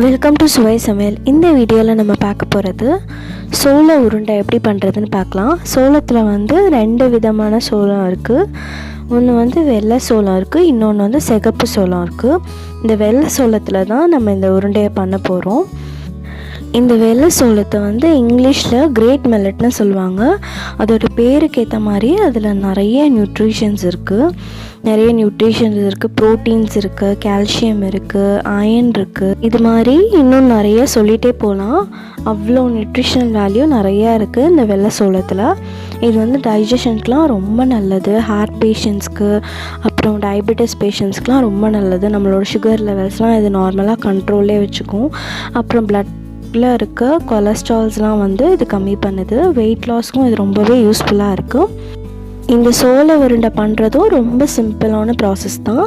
Welcome to சுவை சமையல். இந்த வீடியோவில் நம்ம பார்க்க போகிறது சோள உருண்டை எப்படி பண்ணுறதுன்னு பார்க்கலாம். சோளத்தில் ரெண்டு விதமான சோளம் இருக்குது. ஒன்று வெள்ளை சோளம் இருக்குது, இன்னொன்று சிகப்பு சோளம் இருக்குது. இந்த வெள்ளை சோளத்தில் தான் நம்ம இந்த உருண்டையை பண்ண போகிறோம். இந்த வெள்ளை சோளத்தை இங்கிலீஷில் கிரேட் மில்லட்னு சொல்லுவாங்க. அதோட பேருக்கு ஏற்ற மாதிரி அதில் நிறைய நியூட்ரிஷன்ஸ் இருக்குது. ப்ரோட்டீன்ஸ் இருக்குது, கால்சியம் இருக்குது, அயன் இருக்குது. இது மாதிரி இன்னும் நிறைய சொல்லிகிட்டே போகலாம். அவ்வளோ நியூட்ரிஷனல் வேல்யூ நிறையா இருக்குது இந்த வெள்ளை சோளத்தில். இது டைஜஷனுக்குலாம் ரொம்ப நல்லது. ஹார்ட் பேஷண்ட்ஸ்க்கு, அப்புறம் டயபெட்டிஸ் பேஷண்ட்ஸ்க்குலாம் ரொம்ப நல்லது. நம்மளோட சுகர் லெவல்ஸ்லாம் இது நார்மலாக கண்ட்ரோல்லே வச்சுக்கும். அப்புறம் பிளட்டில் இருக்க கொலஸ்ட்ரால்ஸ்லாம் இது கம்மி பண்ணுது. வெயிட் லாஸ்க்கும் இது ரொம்பவே யூஸ்ஃபுல்லாக இருக்குது. இந்த சோள உருண்டை பண்ணுறதும் ரொம்ப சிம்பிளான ப்ராசஸ் தான்.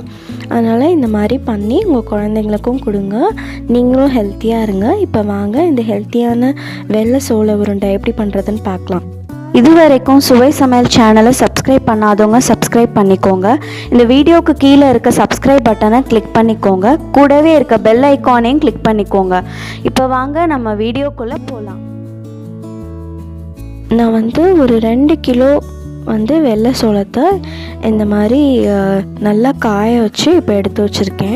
அதனால் இந்த மாதிரி பண்ணி உங்கள் குழந்தைங்களுக்கும் கொடுங்க, நீங்களும் ஹெல்த்தியாக இருங்க. இப்போ வாங்க இந்த ஹெல்த்தியான வெள்ளை சோள உருண்டை எப்படி பண்ணுறதுன்னு பார்க்கலாம். இதுவரைக்கும் சுவை சமையல் சேனலை சப்ஸ்கிரைப் பண்ணாதவங்க சப்ஸ்கிரைப் பண்ணிக்கோங்க. இந்த வீடியோவுக்கு கீழே இருக்க சப்ஸ்கிரைப் பட்டனை கிளிக் பண்ணிக்கோங்க. கூடவே இருக்க பெல் ஐக்கானையும் கிளிக் பண்ணிக்கோங்க. இப்போ வாங்க நம்ம வீடியோக்குள்ளே போகலாம். நான் ஒரு 2 கிலோ வெள்ளை சோளத்தை இந்த மாதிரி நல்லா காய வச்சு இப்போ எடுத்து வச்சுருக்கேன்.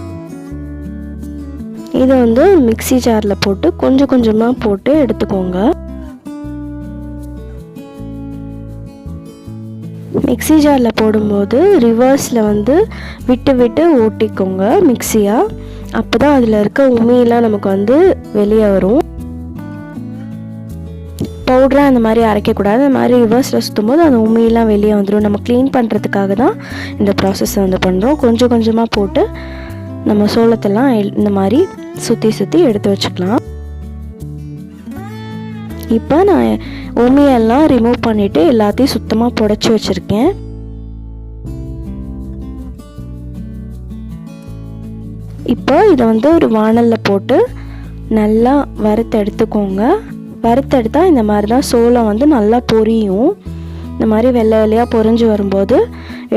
இதை மிக்ஸி ஜாரில் போட்டு கொஞ்சம் கொஞ்சமாக போட்டு எடுத்துக்கோங்க. மிக்ஸி ஜாரில் போடும்போது ரிவர்ஸில் விட்டு விட்டு ஓட்டிக்கோங்க மிக்ஸியாக. அப்போ தான் அதில் இருக்க உமியெல்லாம் நமக்கு வெளியே வரும். பவுடராக அந்த மாதிரி அரைக்கக்கூடாது. அந்த மாதிரி ரிவர்ஸில் சுற்றும் போது அந்த உமியெல்லாம் வெளியே வந்துடும். நம்ம க்ளீன் பண்ணுறதுக்காக தான் இந்த ப்ராசஸை பண்ணுறோம். கொஞ்சம் கொஞ்சமாக போட்டு நம்ம சோளத்தெல்லாம் இந்த மாதிரி சுற்றி எடுத்து வச்சுக்கலாம். இப்போ நான் உமியெல்லாம் ரிமூவ் பண்ணிவிட்டு எல்லாத்தையும் சுத்தமாக புடைச்சி வச்சுருக்கேன். இப்போ இதை ஒரு வாணலில் போட்டு நல்லா வறுத்து எடுத்துக்கோங்க. வறுத்தெடுத்தால் இந்த மாதிரி தான் சோளம் நல்லா பொரியும். இந்த மாதிரி வெள்ளை வெள்ளையாக பொரிஞ்சு வரும்போது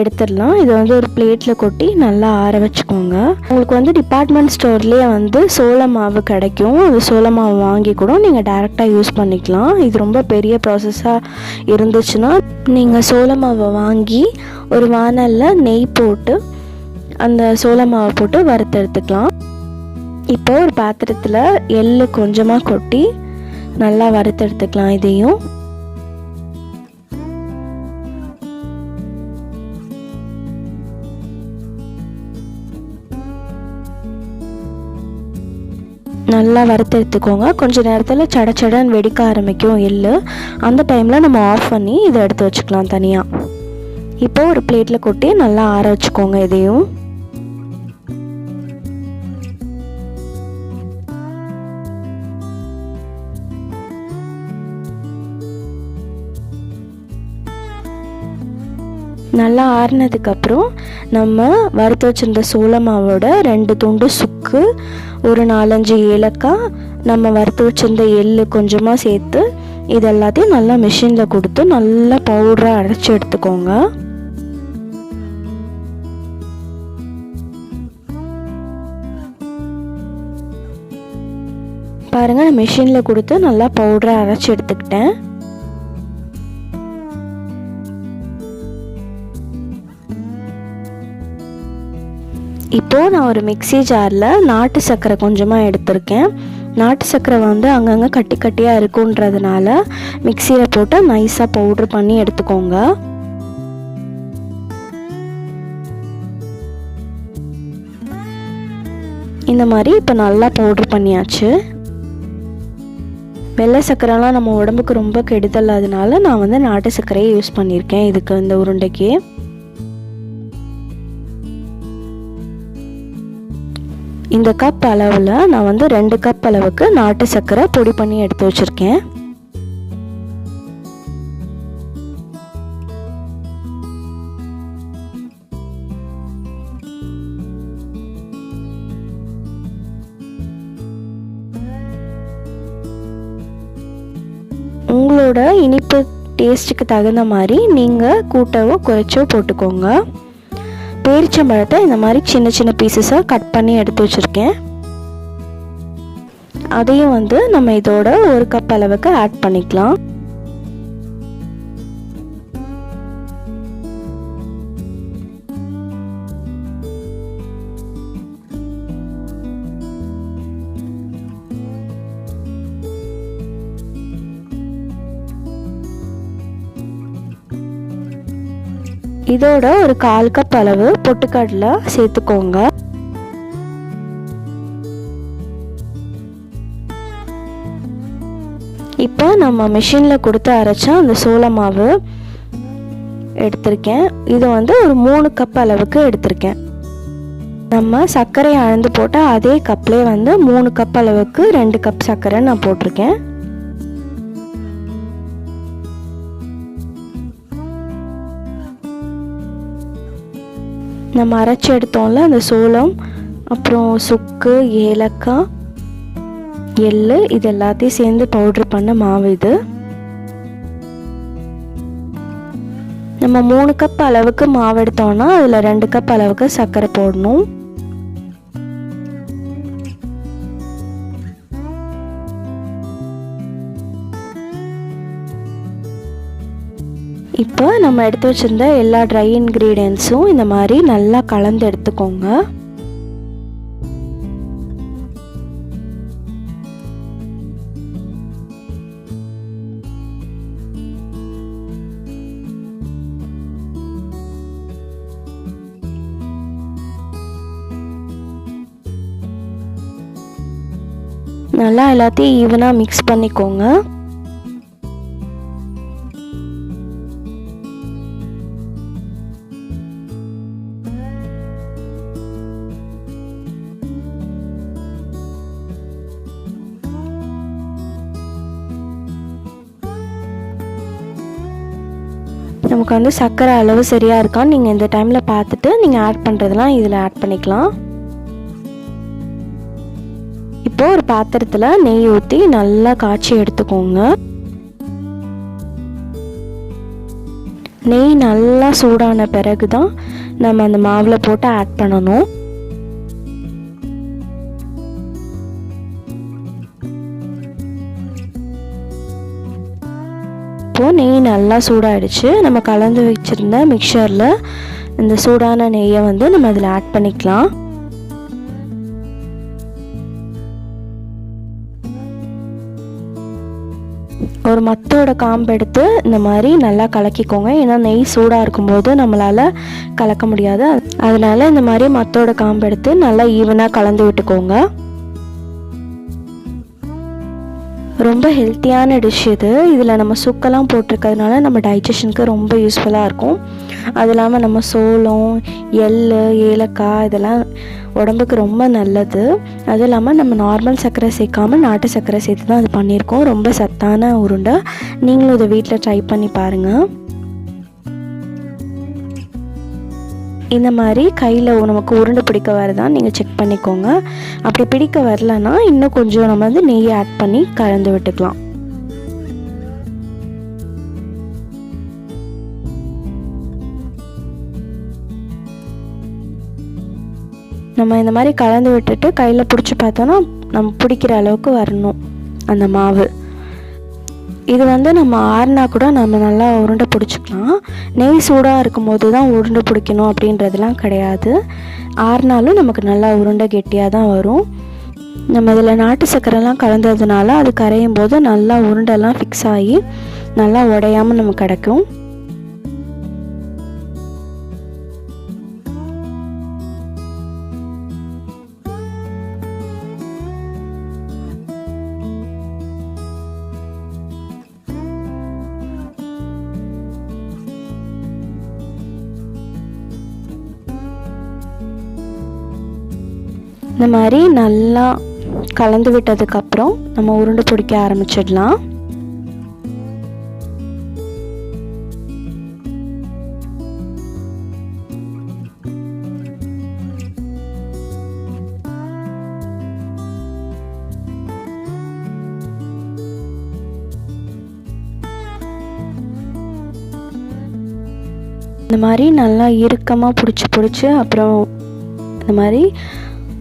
எடுத்துடலாம். இதை ஒரு பிளேட்டில் கொட்டி நல்லா ஆற வச்சுக்கோங்க. உங்களுக்கு டிபார்ட்மெண்ட் ஸ்டோர்லேயே சோள மாவு கிடைக்கும். அந்த சோள மாவு வாங்கி கூட நீங்கள் டைரெக்டாக யூஸ் பண்ணிக்கலாம். இது ரொம்ப பெரிய ப்ராசஸாக இருந்துச்சுன்னா நீங்கள் சோள மாவை வாங்கி ஒரு வாணலில் நெய் போட்டு அந்த சோள மாவை போட்டு வறுத்தெடுத்துக்கலாம். இப்போ ஒரு பாத்திரத்தில் எள்ளு கொஞ்சமாக கொட்டி நல்லா வறுத்தெடுத்துக்கலாம். இதையும் நல்லா வறுத்தெடுத்துக்கோங்க. கொஞ்சம் நேரத்தில் சடச்சடன்னு வெடிக்க ஆரம்பிக்கும் எள்ளு. அந்த டைமில் நம்ம ஆஃப் பண்ணி இதை எடுத்து வச்சுக்கலாம் தனியாக. இப்போ ஒரு பிளேட்டில் கொட்டி நல்லா ஆற வச்சுக்கோங்க. இதையும் நல்லா ஆறினதுக்கப்புறம் நம்ம வறுத்து வச்சுருந்த சோள மாவோட 2 துண்டு சுக்கு, ஒரு 4-5 ஏலக்காய், நம்ம வறுத்து வச்சுருந்த எள்ளு கொஞ்சமாக சேர்த்து இது எல்லாத்தையும் நல்லா மிஷினில் கொடுத்து நல்லா பவுடராக அரைச்சி எடுத்துக்கோங்க. பாருங்கள், நான் மிஷினில் கொடுத்து நல்லா பவுடராக அரைச்சி எடுத்துக்கிட்டேன். இப்போது நான் ஒரு மிக்ஸி ஜாரில் நாட்டு சர்க்கரை கொஞ்சமாக எடுத்திருக்கேன். நாட்டு சர்க்கரை அங்கங்கே கட்டி கட்டியாக இருக்குன்றதுனால மிக்சியில் போட்டு நைஸாக பவுட்ரு பண்ணி எடுத்துக்கோங்க. இந்த மாதிரி இப்போ நல்லா பவுட்ரு பண்ணியாச்சு. வெள்ளை சர்க்கரைலாம் நம்ம உடம்புக்கு ரொம்ப கெடுதல். அதனால நான் நாட்டு சர்க்கரையை யூஸ் பண்ணியிருக்கேன் இதுக்கு, இந்த உருண்டைக்கு. இந்த கப் அளவில் நான் 2 கப் அளவுக்கு நாட்டு சர்க்கரை பொடி பண்ணி எடுத்து வச்சுருக்கேன். உங்களோட இனிப்பு டேஸ்ட்டுக்கு தகுந்த மாதிரி நீங்கள் கூட்டவோ குறைச்சோ போட்டுக்கோங்க. பேரிச்சம்பழத்தை இந்த மாதிரி சின்ன சின்ன பீசஸாக கட் பண்ணி எடுத்து வச்சுருக்கேன். அதையும் வந்து நம்ம இதோட 1 கப் அளவுக்கு ஆட் பண்ணிக்கலாம். இதோட ஒரு 1/4 கப் அளவு பொட்டுக்கடலை சேர்த்துக்கோங்க. இப்போ நம்ம மிஷினில் கொடுத்து அரைச்சா அந்த சோள மாவு எடுத்திருக்கேன். இது வந்து ஒரு 3 கப் அளவுக்கு எடுத்திருக்கேன். நம்ம சர்க்கரை அளந்து போட்டால் அதே கப்லேயே வந்து 3 கப் அளவுக்கு 2 கப் சர்க்கரை நான் போட்டிருக்கேன். நம்ம அரைச்சி எடுத்தோம்ல அந்த சோளம், அப்புறம் சுக்கு, ஏலக்காய், எள்ளு, இது எல்லாத்தையும் சேர்ந்து பவுட்ரு பண்ண மாவு இது. நம்ம 3 கப் அளவுக்கு மாவு எடுத்தோம்னா அதில் 2 கப் அளவுக்கு சர்க்கரை போடணும். இப்போ நம்ம எடுத்து வச்சிருந்த எல்லா ட்ரை இன்க்ரீடியன்ட்ஸும் இந்த மாதிரி நல்லா கலந்து எடுத்துக்கோங்க. நல்லா எல்லாத்தையும் ஈவனாக மிக்ஸ் பண்ணிக்கோங்க. நமக்கு வந்து சர்க்கரை அளவு சரியாக இருக்கான்னு நீங்கள் இந்த டைமில் பார்த்துட்டு நீங்கள் ஆட் பண்ணுறதெல்லாம் இதில் ஆட் பண்ணிக்கலாம். இப்போது ஒரு பாத்திரத்தில் நெய் ஊற்றி நல்லா காய்ச்சி எடுத்துக்கோங்க. நெய் நல்லா சூடான பிறகு தான் நம்ம அந்த மாவில் போட்டு ஆட் பண்ணணும். இப்போது நெய் நல்லா சூடாகிடுச்சு. நம்ம கலந்து வச்சுருந்த மிக்சரில் இந்த சூடான நெய்யை வந்து நம்ம அதில் ஆட் பண்ணிக்கலாம். ஒரு மத்தோட காம்பு எடுத்து இந்த மாதிரி நல்லா கலக்கிக்கோங்க. ஏன்னா நெய் சூடாக இருக்கும்போது நம்மளால் கலக்க முடியாது. அதனால் இந்த மாதிரி மத்தோட காம்பு எடுத்து நல்லா ஈவனாக கலந்து விட்டுக்கோங்க. ரொம்ப ஹெல்த்தியான டிஷ் இது. இதில் நம்ம சுக்கெல்லாம் போட்டிருக்கிறதுனால நம்ம டைஜஷனுக்கு ரொம்ப யூஸ்ஃபுல்லாக இருக்கும். அது இல்லாமல் நம்ம சோளம், எள், ஏலக்காய் இதெல்லாம் உடம்புக்கு ரொம்ப நல்லது. அதுவும் இல்லாமல் நம்ம நார்மல் சர்க்கரை சேர்க்காமல் நாட்டு சர்க்கரை சேர்த்து தான் அது பண்ணியிருக்கோம். ரொம்ப சத்தான உருண்டை. நீங்களும் இதை வீட்டில் ட்ரை பண்ணி பாருங்கள். இந்த மாதிரி கையில் நமக்கு உருண்டை பிடிக்க வரதான் நீங்கள் செக் பண்ணிக்கோங்க. அப்படி பிடிக்க வரலன்னா இன்னும் கொஞ்சம் நம்ம வந்து நெய் ஆட் பண்ணி கலந்து விட்டுக்கலாம். நம்ம இந்த மாதிரி கலந்து விட்டுட்டு கையில் பிடிச்சி பார்த்தோன்னா நம்ம பிடிக்கிற அளவுக்கு வரணும் அந்த மாவு. இது வந்து நம்ம ஆறுனா கூட நம்ம நல்லா உருண்டை பிடிச்சிக்கலாம். நெய் சூடாக இருக்கும்போது தான் உருண்டை பிடிக்கணும் அப்படின்றதுலாம் கிடையாது. ஆறுனாலும் நமக்கு நல்லா உருண்டை கெட்டியாக தான் வரும். நம்ம இதில் நாட்டு சர்க்கரைலாம் கலந்ததுனால அது கரையும் போது நல்லா உருண்டெல்லாம் ஃபிக்ஸ் ஆகி நல்லா உடையாமல் நமக்கு கிடைக்கும். இந்த மாதிரி நல்லா கலந்து விட்டதுக்கப்புறம் நம்ம உருண்டை பிடிக்க ஆரம்பிச்சிடலாம். இந்த மாதிரி நல்லா இறுக்கமாக பிடிச்சி அப்புறம் இந்த மாதிரி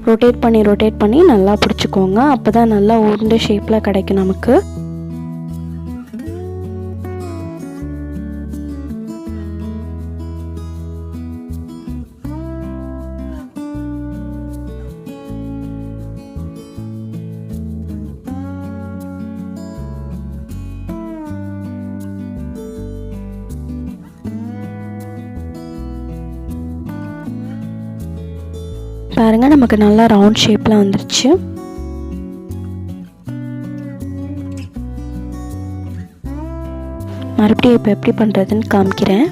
ரொட்டேட் பண்ணி நல்லா பிடிச்சிக்கோங்க. அப்போ தான் நல்லா உருண்டை ஷேப்பில் கிடைக்கும் நமக்கு. பாருங்கள், நமக்கு நல்லா ரவுண்ட் ஷேப்பில் வந்துருச்சு. மறுபடியும் இப்போ எப்படி பண்ணுறதுன்னு காமிக்கிறேன்.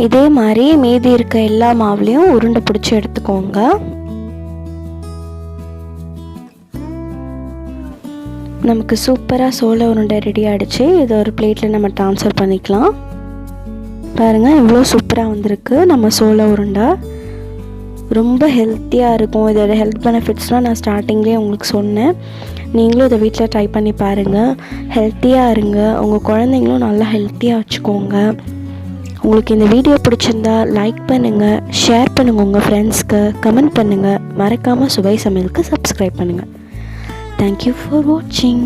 இதே மாதிரி மீதி இருக்க எல்லா மாவுலையும் உருண்டை பிடிச்சி எடுத்துக்கோங்க. நமக்கு சூப்பராக சோள உருண்டை ரெடி ஆகிடுச்சு. இதை ஒரு பிளேட்டில் நம்ம ட்ரான்ஸ்ஃபர் பண்ணிக்கலாம். பாருங்கள், இவ்வளோ சூப்பராக வந்திருக்கு நம்ம சோள உருண்டை. ரொம்ப ஹெல்த்தியாக இருக்கும். இதோட ஹெல்த் பெனிஃபிட்ஸ்லாம் நான் ஸ்டார்டிங்லேயே உங்களுக்கு சொன்னேன். நீங்களும் இதை வீட்டில் ட்ரை பண்ணி பாருங்கள். ஹெல்த்தியாக இருங்க. உங்கள் குழந்தைங்களும் நல்லா ஹெல்த்தியாக வச்சுக்கோங்க. உங்களுக்கு இந்த வீடியோ பிடிச்சிருந்தா லைக் பண்ணுங்கள், ஷேர் பண்ணுங்கள் உங்கள் ஃப்ரெண்ட்ஸ்க்கு, கமெண்ட் பண்ணுங்கள். மறக்காமல் சுவை சமையலுக்கு சப்ஸ்கிரைப் பண்ணுங்கள். தேங்க்யூ ஃபார் வாட்சிங்.